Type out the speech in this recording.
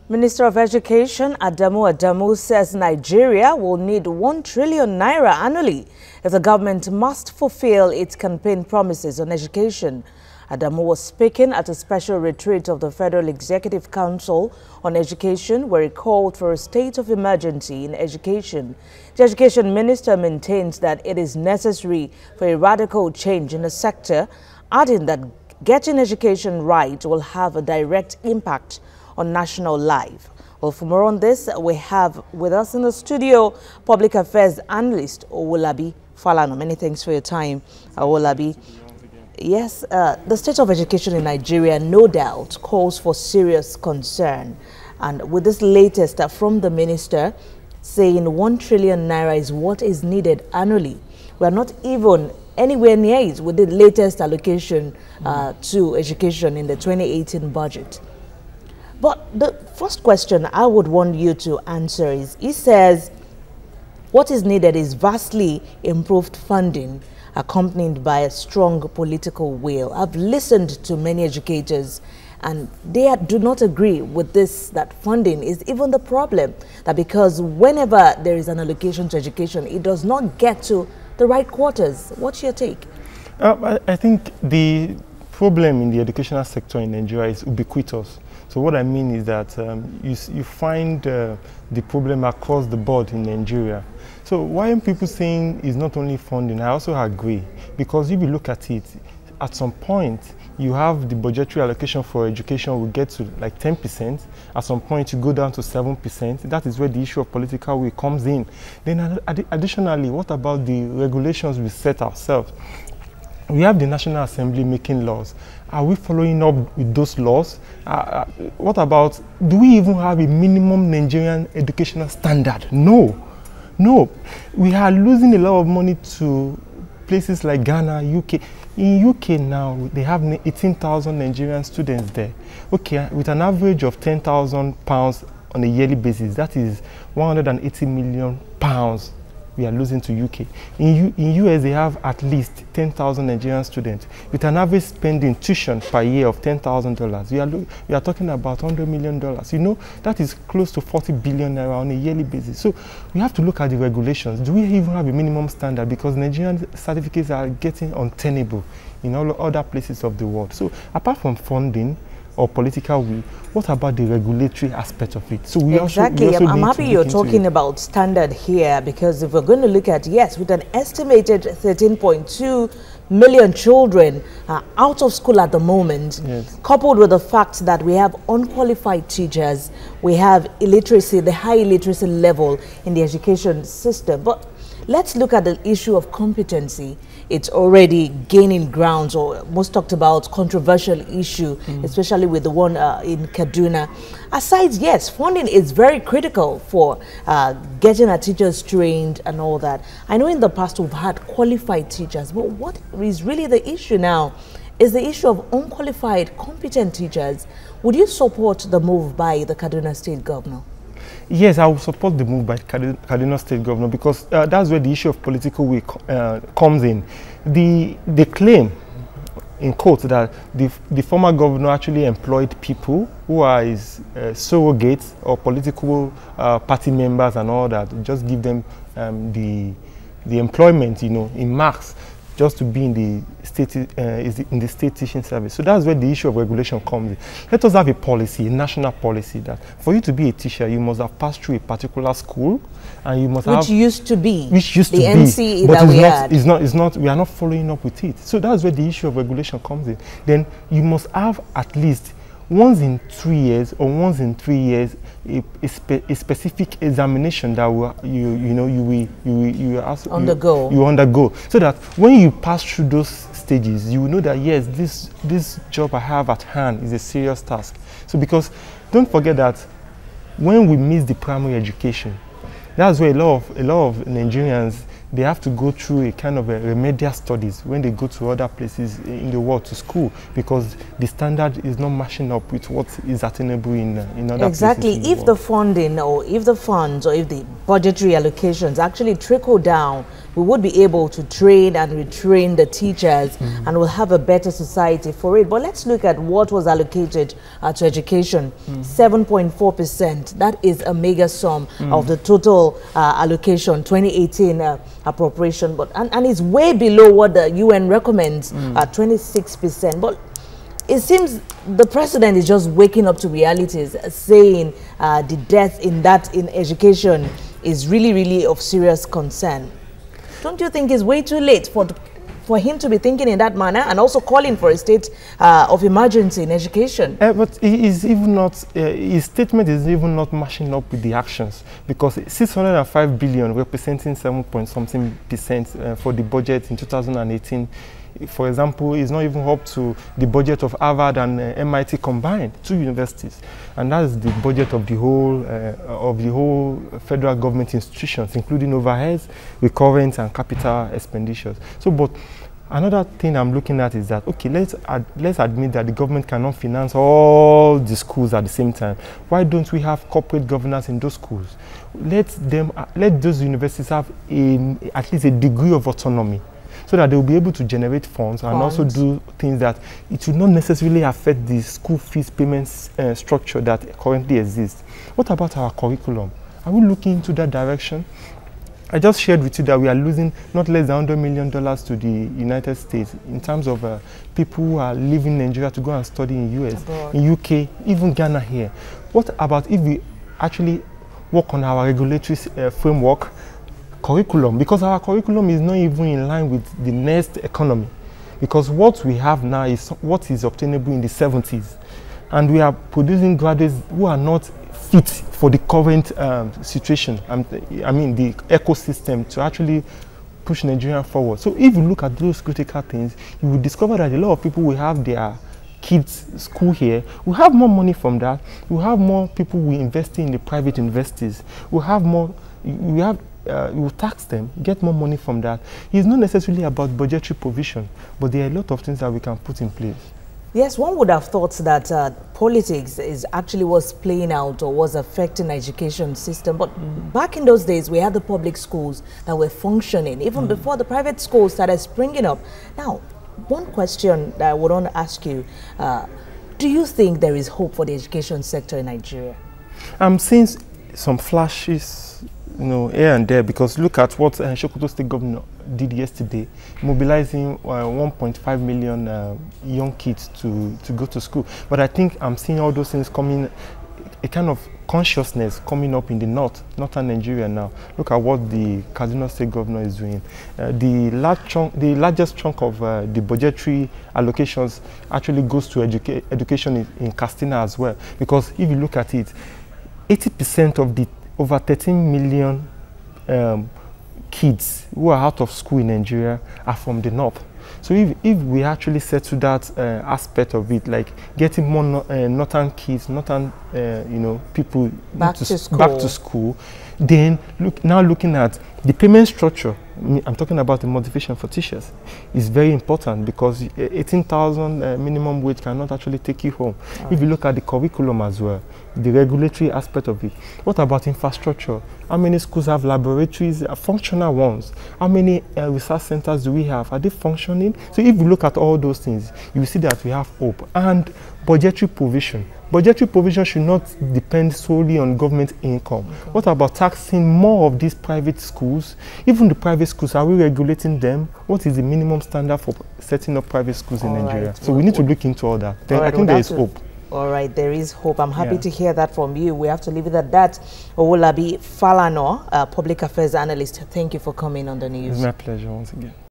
Minister of Education Adamu says Nigeria will need 1 trillion naira annually if the government must fulfill its campaign promises on education. Adamu was speaking at a special retreat of the Federal Executive Council on Education, where he called for a state of emergency in education. The Education Minister maintains that it is necessary for a radical change in the sector, adding that getting education right will have a direct impact on national life. Well, for more on this, we have with us in the studio Public Affairs Analyst Owolabi Falana. Many thanks for your time, Owolabi. Yes, the state of education in Nigeria, no doubt, calls for serious concern. And with this latest from the minister saying 1 trillion naira is what is needed annually, we are not even anywhere near it with the latest allocation to education in the 2018 budget. But the first question I would want you to answer is, he says what is needed is vastly improved funding accompanied by a strong political will. I've listened to many educators and they do not agree with this, that funding is even the problem. That because whenever there is an allocation to education, it does not get to the right quarters. What's your take? I think the problem in the educational sector in Nigeria is ubiquitous. So what I mean is that you find the problem across the board in Nigeria. So why are people saying it's not only funding? I also agree, because if you look at it, at some point you have the budgetary allocation for education will get to like 10%. At some point you go down to 7%. That is where the issue of political will comes in. Then additionally, what about the regulations we set ourselves? We have the National Assembly making laws. Are we following up with those laws? What about, do we even have a minimum Nigerian educational standard? No. No. We are losing a lot of money to places like Ghana, UK. In UK now, they have 18,000 Nigerian students there. Okay, with an average of £10,000 on a yearly basis, that is 180 million pounds we are losing to UK. In US, they have at least 10,000 Nigerian students with an average spending tuition per year of $10,000. We are talking about $100 million. You know, that is close to 40 billion naira on a yearly basis. So we have to look at the regulations. Do we even have a minimum standard? Because Nigerian certificates are getting untenable in all other places of the world. So apart from funding or political will, what about the regulatory aspect of it? So we exactly. also I'm happy you're talking about standard here, because if we're going to look at, yes, with an estimated 13.2 million children out of school at the moment, yes, coupled with the fact that we have unqualified teachers, we have illiteracy, the high illiteracy level in the education system. But let's look at the issue of competency. It's already gaining grounds, or most talked about controversial issue, especially with the one in Kaduna. Aside, yes, funding is very critical for getting our teachers trained and all that. I know in the past we've had qualified teachers, but what is really the issue now is the issue of unqualified, competent teachers. Would you support the move by the Kaduna State Governor? Yes, I will support the move by Kaduna State Governor, because that's where the issue of political will comes in. The claim, in quotes, that the former governor actually employed people who are his surrogates or political party members and all that, just give them the employment, you know, in marks, just to be in the state teaching service. So that's where the issue of regulation comes in. Let us have a policy, a national policy, that for you to be a teacher, you must have passed through a particular school, and you must have... used to be. Which used the to NCE be. But that we had. It's not, we are not following up with it. So that's where the issue of regulation comes in. Then you must have at least once in 3 years or once in 3 years a specific examination that will, you undergo, so that when you pass through those stages, you will know that yes, this job I have at hand is a serious task. So because don't forget that when we miss the primary education, that's where a lot of Nigerians, they have to go through a kind of a remedial studies when they go to other places in the world to school, because the standard is not matching up with what is attainable in other exactly. places. If the funding, or if the funds, or if the budgetary allocations actually trickle down we would be able to train and retrain the teachers, and we'll have a better society for it. But let's look at what was allocated to education. 7.4%. That is a mega sum of the total allocation, 2018 appropriation. But and it's way below what the UN recommends, 26%. But it seems the president is just waking up to realities, saying the death in education is really of serious concern. Don't you think it's way too late for him to be thinking in that manner and also calling for a state of emergency in education? But he is even not, his statement is even not matching up with the actions, because 605 billion representing 7.something% for the budget in 2018, for example, is not even up to the budget of Harvard and MIT combined, 2 universities, and that is the budget of the whole federal government institutions, including overheads, recurrent and capital expenditures. So, but another thing I'm looking at is that, okay, let's admit that the government cannot finance all the schools at the same time. Why don't we have corporate governance in those schools? Let those universities have at least a degree of autonomy, so that they will be able to generate funds and also do things that it will not necessarily affect the school fees payments structure that currently exists. What about our curriculum? Are we looking into that direction? I just shared with you that we are losing not less than $100 million to the United States in terms of people who are leaving Nigeria to go and study in US, abroad, in UK, even Ghana here. What about if we actually work on our regulatory framework, curriculum, because our curriculum is not even in line with the next economy, because what we have now is what is obtainable in the 70s, and we are producing graduates who are not fit for the current situation, I mean the ecosystem, to actually push Nigeria forward. So if you look at those critical things, you will discover that a lot of people will have their kids' school here. We have more money from that. We have more people who invest in the private investors. We have more, we will tax them, get more money from that. It's not necessarily about budgetary provision, but there are a lot of things that we can put in place. Yes, one would have thought that politics is actually was playing out or was affecting the education system. But back in those days, we had the public schools that were functioning, even before the private schools started springing up. Now, one question that I would want to ask you, do you think there is hope for the education sector in Nigeria? I'm seeing some flashes, here and there, because look at what Sokoto State Governor did yesterday, mobilizing 1.5 million young kids to go to school. But I think I'm seeing all those things coming, a kind of consciousness coming up in the northern Nigeria now. Look at what the Kaduna State Governor is doing. The largest chunk of the budgetary allocations actually goes to education in Katsina as well, because if you look at it, 80% of the over 13 million kids who are out of school in Nigeria are from the north. So if we actually settle that aspect of it, like getting more northern kids, northern people back to school, then looking at the payment structure. I'm talking about the motivation for teachers. It's very important, because 18,000 minimum wage cannot actually take you home. If you look at the curriculum as well, the regulatory aspect of it. What about infrastructure? How many schools have laboratories, functional ones? How many research centers do we have? Are they functioning? So if you look at all those things, you will see that we have hope. And budgetary provision. Budgetary provision should not depend solely on government income. What about taxing more of these private schools? Even the private schools, are we regulating them? What is the minimum standard for setting up private schools in Nigeria? So we need to look into all that. Then I think there is hope. All right, there is hope. I'm happy to hear that from you. We have to leave it at that. Owolabi Falana, Public Affairs Analyst, thank you for coming on the news. It's my pleasure once again.